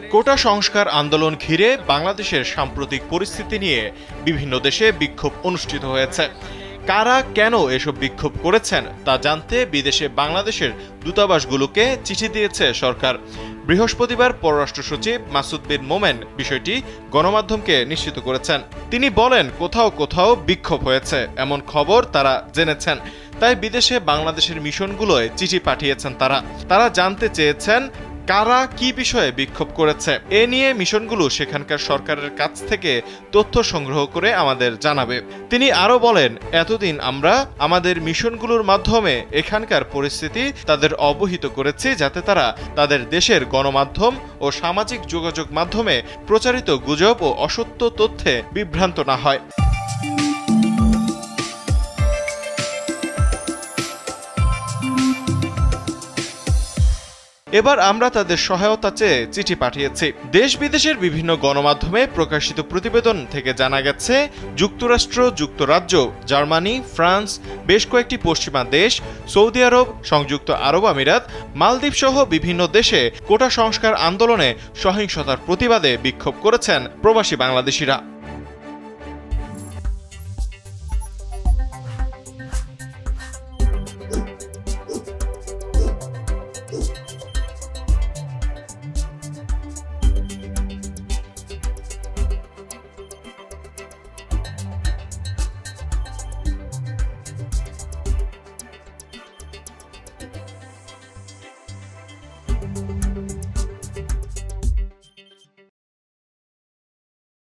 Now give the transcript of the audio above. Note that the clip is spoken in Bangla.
কোটা সংস্কার আন্দোলন ঘিরে বাংলাদেশের সাম্প্রতিক পরিস্থিতি নিয়ে বিভিন্ন দেশে বিক্ষোভ অনুষ্ঠিত হয়েছে। কারা কেন এসব বিক্ষোভ করেছেন তা জানতে বিদেশে বাংলাদেশের দূতাবাসগুলোকে চিঠি দিয়েছে সরকার। বৃহস্পতিবার পররাষ্ট্র সচিব মাসুদ বিন মোমেন বিষয়টি গণমাধ্যমকে নিশ্চিত করেছেন। তিনি বলেন, কোথাও কোথাও বিক্ষোভ হয়েছে এমন খবর তারা জেনেছেন, তাই বিদেশে বাংলাদেশের মিশনগুলোয় চিঠি পাঠিয়েছেন। তারা জানতে চেয়েছেন কারা কি বিষয়ে বিক্ষোভ করেছে। এ নিয়ে মিশনগুলো সেখানকার সরকারের কাছ থেকে তথ্য সংগ্রহ করে আমাদের জানাবে। তিনি আরও বলেন, এতদিন আমরা আমাদের মিশনগুলোর মাধ্যমে এখানকার পরিস্থিতি তাদের অবহিত করেছি, যাতে তারা তাদের দেশের গণমাধ্যম ও সামাজিক যোগাযোগ মাধ্যমে প্রচারিত গুজব ও অসত্য তথ্যে বিভ্রান্ত না হয়। এবার আমরা তাদের সহায়তা চেয়ে চিঠি পাঠিয়েছি। দেশ বিদেশের বিভিন্ন গণমাধ্যমে প্রকাশিত প্রতিবেদন থেকে জানা গেছে, যুক্তরাষ্ট্র, যুক্তরাজ্য, জার্মানি, ফ্রান্স, বেশ কয়েকটি পশ্চিমা দেশ, সৌদি আরব, সংযুক্ত আরব আমিরাত, মালদ্বীপ সহ বিভিন্ন দেশে কোটা সংস্কার আন্দোলনে সহিংসতার প্রতিবাদে বিক্ষোভ করেছেন প্রবাসী বাংলাদেশিরা।